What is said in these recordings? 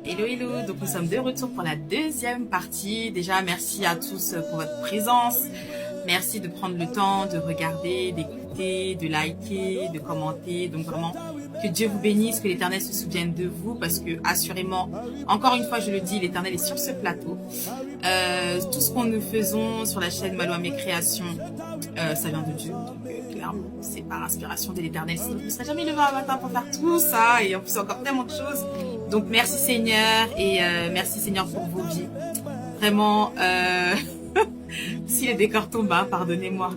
Hello, hello. Donc, nous sommes de retour pour la deuxième partie. Déjà, merci à tous pour votre présence. Merci de prendre le temps de regarder, d'écouter, de liker, de commenter. Donc, vraiment, que Dieu vous bénisse, que l'Éternel se souvienne de vous parce que, assurément, encore une fois, je le dis, l'Éternel est sur ce plateau. Tout ce qu'on nous faisons sur la chaîne Malo à mes créations, ça vient de Dieu. Donc, clairement, c'est par inspiration de l'Éternel. Sinon, je ne serais jamais levé un matin pour faire tout ça. Et en plus, encore tellement de choses. Donc, merci Seigneur. Et merci Seigneur pour vos vies. Vraiment, si le décor tombe, hein, pardonnez-moi.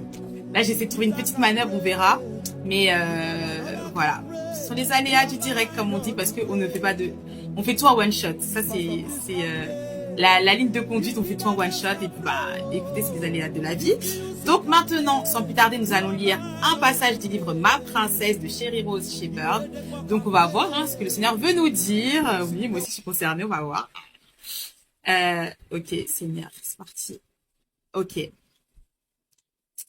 Là, j'essaie de trouver une petite manœuvre, on verra. Mais voilà. Ce sont les aléas du direct, comme on dit, parce qu'on ne fait pas de... On fait tout en one shot. Ça, c'est la ligne de conduite, on fait tout en one shot. Et puis, bah, écoutez, c'est les aléas de la vie. Donc maintenant, sans plus tarder, nous allons lire un passage du livre Ma princesse de Sherry Rose Shepherd. Donc on va voir hein, ce que le Seigneur veut nous dire. Oui, moi aussi je suis concernée, on va voir. Ok, Seigneur, c'est parti. Ok.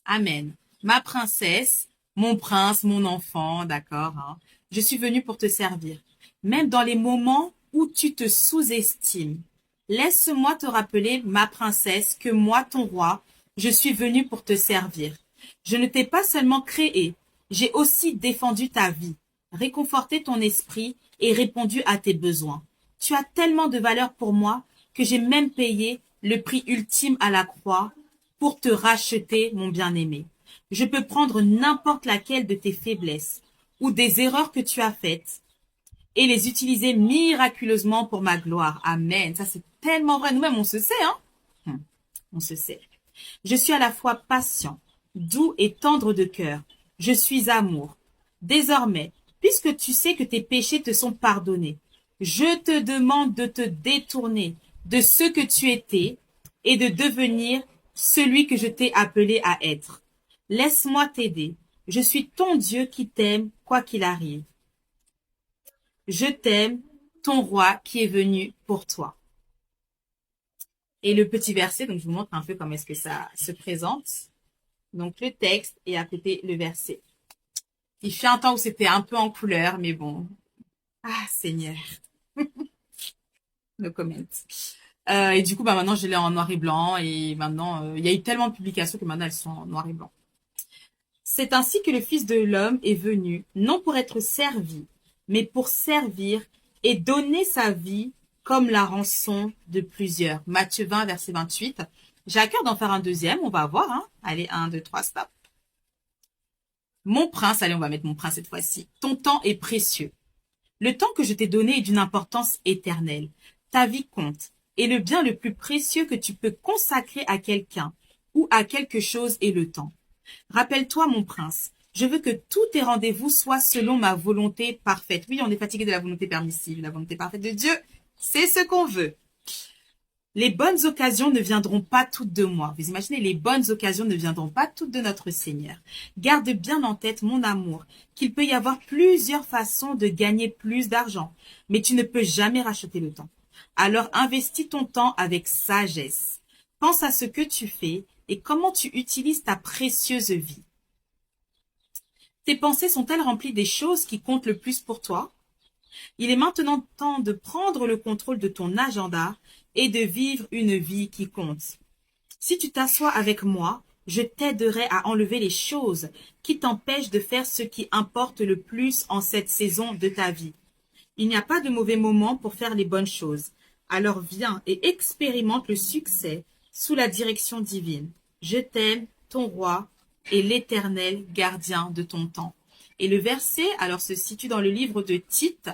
Amen. Ma princesse, mon prince, mon enfant, d'accord. Hein, je suis venue pour te servir. Même dans les moments où tu te sous-estimes. Laisse-moi te rappeler, ma princesse, que moi, ton roi, je suis venu pour te servir. Je ne t'ai pas seulement créé, j'ai aussi défendu ta vie, réconforté ton esprit et répondu à tes besoins. Tu as tellement de valeur pour moi que j'ai même payé le prix ultime à la croix pour te racheter, mon bien-aimé. Je peux prendre n'importe laquelle de tes faiblesses ou des erreurs que tu as faites et les utiliser miraculeusement pour ma gloire. Amen. Ça, c'est tellement vrai. Nous-mêmes, on se sait, hein? On se sait. Je suis à la fois patient, doux et tendre de cœur. Je suis amour. Désormais, puisque tu sais que tes péchés te sont pardonnés, je te demande de te détourner de ce que tu étais et de devenir celui que je t'ai appelé à être. Laisse-moi t'aider. Je suis ton Dieu qui t'aime, quoi qu'il arrive. Je t'aime, ton roi qui est venu pour toi. Et le petit verset, donc je vous montre un peu comment est-ce que ça se présente. Donc le texte et à côté le verset. Il fait un temps où c'était un peu en couleur, mais bon. Ah, Seigneur. No comment. Et du coup, bah maintenant, je l'ai en noir et blanc. Et maintenant, il y a eu tellement de publications que maintenant, elles sont en noir et blanc. C'est ainsi que le Fils de l'homme est venu, non pour être servi, mais pour servir et donner sa vie comme la rançon de plusieurs. Matthieu 20, verset 28. J'ai à cœur d'en faire un deuxième, on va voir. Hein. Allez, 1, 2, 3, stop. Mon prince, allez, on va mettre mon prince cette fois-ci. Ton temps est précieux. Le temps que je t'ai donné est d'une importance éternelle. Ta vie compte. Et le bien le plus précieux que tu peux consacrer à quelqu'un ou à quelque chose est le temps. Rappelle-toi, mon prince, je veux que tous tes rendez-vous soient selon ma volonté parfaite. Oui, on est fatigué de la volonté permissive. La volonté parfaite de Dieu, c'est ce qu'on veut. Les bonnes occasions ne viendront pas toutes de moi. Vous imaginez, les bonnes occasions ne viendront pas toutes de notre Seigneur. Garde bien en tête, mon amour, qu'il peut y avoir plusieurs façons de gagner plus d'argent, mais tu ne peux jamais racheter le temps. Alors investis ton temps avec sagesse. Pense à ce que tu fais et comment tu utilises ta précieuse vie. Tes pensées sont-elles remplies des choses qui comptent le plus pour toi? Il est maintenant temps de prendre le contrôle de ton agenda et de vivre une vie qui compte. Si tu t'assois avec moi, je t'aiderai à enlever les choses qui t'empêchent de faire ce qui importe le plus en cette saison de ta vie. Il n'y a pas de mauvais moment pour faire les bonnes choses. Alors viens et expérimente le succès sous la direction divine. Je t'aime, ton roi, et l'Éternel gardien de ton temps. Et le verset, alors, se situe dans le livre de Tite,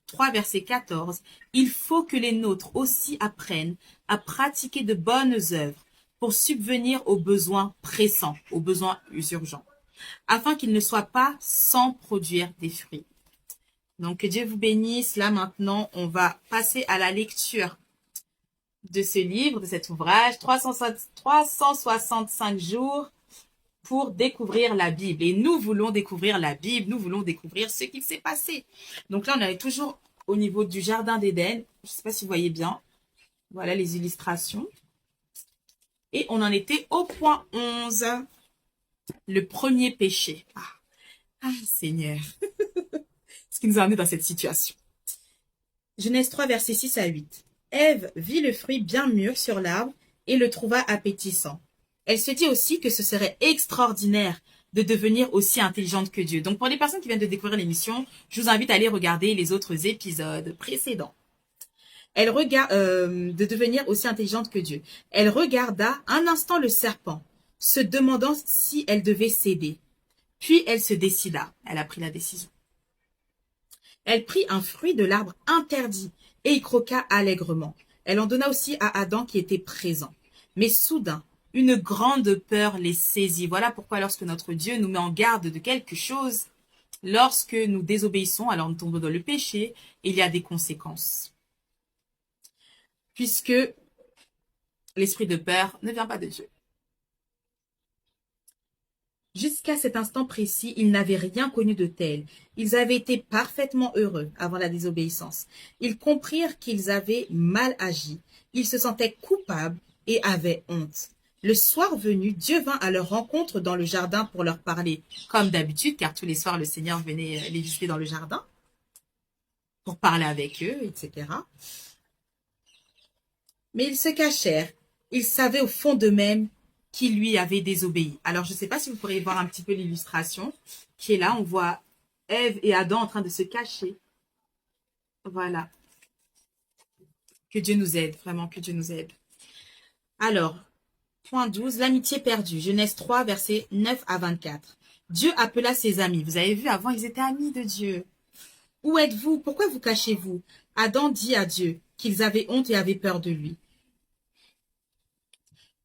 3, verset 14. Il faut que les nôtres aussi apprennent à pratiquer de bonnes œuvres pour subvenir aux besoins pressants, aux besoins urgents, afin qu'ils ne soient pas sans produire des fruits. Donc, que Dieu vous bénisse. Là, maintenant, on va passer à la lecture de ce livre, de cet ouvrage, 365 jours pour découvrir la Bible. Et nous voulons découvrir la Bible, nous voulons découvrir ce qu'il s'est passé. Donc là, on est toujours au niveau du Jardin d'Éden. Je ne sais pas si vous voyez bien. Voilà les illustrations. Et on en était au point 11. Le premier péché. Ah Seigneur. Ce qui nous a amené dans cette situation. Genèse 3, versets 6 à 8. Ève vit le fruit bien mûr sur l'arbre et le trouva appétissant. Elle se dit aussi que ce serait extraordinaire de devenir aussi intelligente que Dieu. Donc pour les personnes qui viennent de découvrir l'émission, je vous invite à aller regarder les autres épisodes précédents. Elle regarde de devenir aussi intelligente que Dieu. Elle regarda un instant le serpent, se demandant si elle devait céder. Puis elle se décida. Elle a pris la décision. Elle prit un fruit de l'arbre interdit et y croqua allègrement. Elle en donna aussi à Adam qui était présent. Mais soudain, une grande peur les saisit. Voilà pourquoi lorsque notre Dieu nous met en garde de quelque chose, lorsque nous désobéissons, alors nous tombons dans le péché, il y a des conséquences. Puisque l'esprit de peur ne vient pas de Dieu. Jusqu'à cet instant précis, ils n'avaient rien connu de tel. Ils avaient été parfaitement heureux avant la désobéissance. Ils comprirent qu'ils avaient mal agi. Ils se sentaient coupables et avaient honte. Le soir venu, Dieu vint à leur rencontre dans le jardin pour leur parler, comme d'habitude, car tous les soirs, le Seigneur venait les visiter dans le jardin pour parler avec eux, etc. Mais ils se cachèrent. Ils savaient au fond d'eux-mêmes qui lui avait désobéi. Alors, je ne sais pas si vous pourriez voir un petit peu l'illustration qui est là. On voit Ève et Adam en train de se cacher. Voilà. Que Dieu nous aide, vraiment, que Dieu nous aide. Alors, point 12, l'amitié perdue. Genèse 3, versets 9 à 24. Dieu appela ses amis. Vous avez vu, avant, ils étaient amis de Dieu. Où êtes-vous? Pourquoi vous cachez-vous? Adam dit à Dieu qu'ils avaient honte et avaient peur de lui.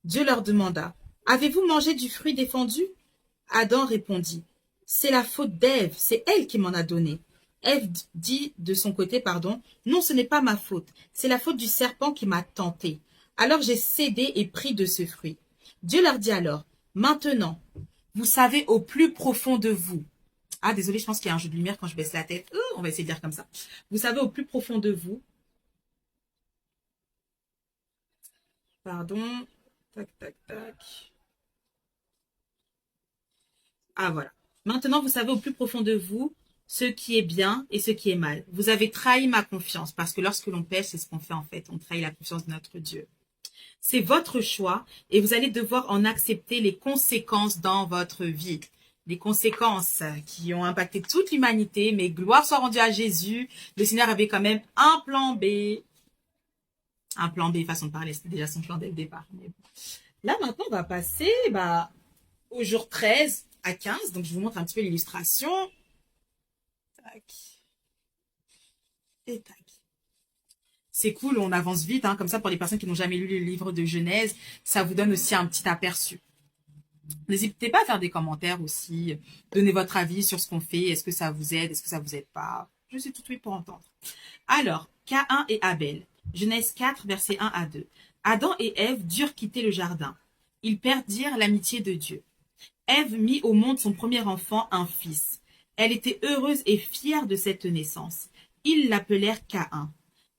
Dieu leur demanda, « Avez-vous mangé du fruit défendu ?» Adam répondit, « C'est la faute d'Ève, c'est elle qui m'en a donné. » Ève dit de son côté, « Non, ce n'est pas ma faute, c'est la faute du serpent qui m'a tenté. Alors j'ai cédé et pris de ce fruit. » Dieu leur dit alors, « Maintenant, vous savez au plus profond de vous. » Ah, désolé, je pense qu'il y a un jeu de lumière quand je baisse la tête. On va essayer de dire comme ça. Vous savez au plus profond de vous. Pardon. Tac, tac, tac. Ah, voilà. Maintenant, vous savez au plus profond de vous ce qui est bien et ce qui est mal. Vous avez trahi ma confiance, parce que lorsque l'on pêche, c'est ce qu'on fait en fait. On trahit la confiance de notre Dieu. C'est votre choix et vous allez devoir en accepter les conséquences dans votre vie. Les conséquences qui ont impacté toute l'humanité, mais gloire soit rendue à Jésus. Le Seigneur avait quand même un plan B. Un plan B, façon de parler, c'était déjà son plan dès le départ. Mais bon. Là, maintenant, on va passer au jour 13 à 15. Donc, je vous montre un petit peu l'illustration. Tac. Et tac. C'est cool, on avance vite. Comme ça, pour les personnes qui n'ont jamais lu le livre de Genèse, ça vous donne aussi un petit aperçu. N'hésitez pas à faire des commentaires aussi. Donnez votre avis sur ce qu'on fait. Est-ce que ça vous aide? Est-ce que ça vous aide pas? Je suis tout oui pour entendre. Alors, Caïn et Abel. Genèse 4, versets 1 à 2. Adam et Ève durent quitter le jardin. Ils perdirent l'amitié de Dieu. Ève mit au monde son premier enfant, un fils. Elle était heureuse et fière de cette naissance. Ils l'appelèrent Caïn.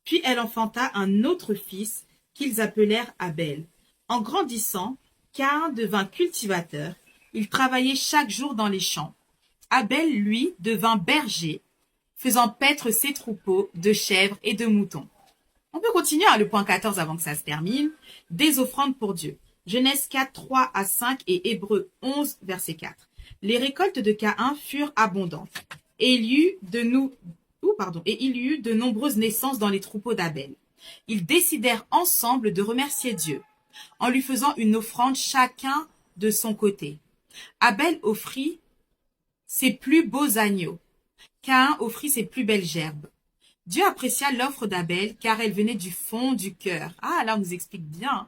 Puis elle enfanta un autre fils qu'ils appelèrent Abel. En grandissant, Caïn devint cultivateur. Il travaillait chaque jour dans les champs. Abel, lui, devint berger, faisant paître ses troupeaux de chèvres et de moutons. On peut continuer à le point 14 avant que ça se termine. Des offrandes pour Dieu. Genèse 4, 3 à 5 et Hébreux 11, verset 4. Les récoltes de Caïn furent abondantes. Et il y eut de nombreuses naissances dans les troupeaux d'Abel. Ils décidèrent ensemble de remercier Dieu, en lui faisant une offrande chacun de son côté. Abel offrit ses plus beaux agneaux. Caïn offrit ses plus belles gerbes. Dieu apprécia l'offre d'Abel car elle venait du fond du cœur. Ah, là on nous explique bien.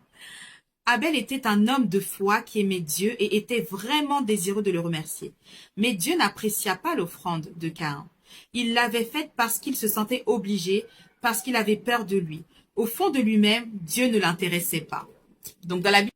Abel était un homme de foi qui aimait Dieu et était vraiment désireux de le remercier. Mais Dieu n'apprécia pas l'offrande de Caïn. Il l'avait faite parce qu'il se sentait obligé, parce qu'il avait peur de lui. Au fond de lui-même, Dieu ne l'intéressait pas. Donc dans la Bible,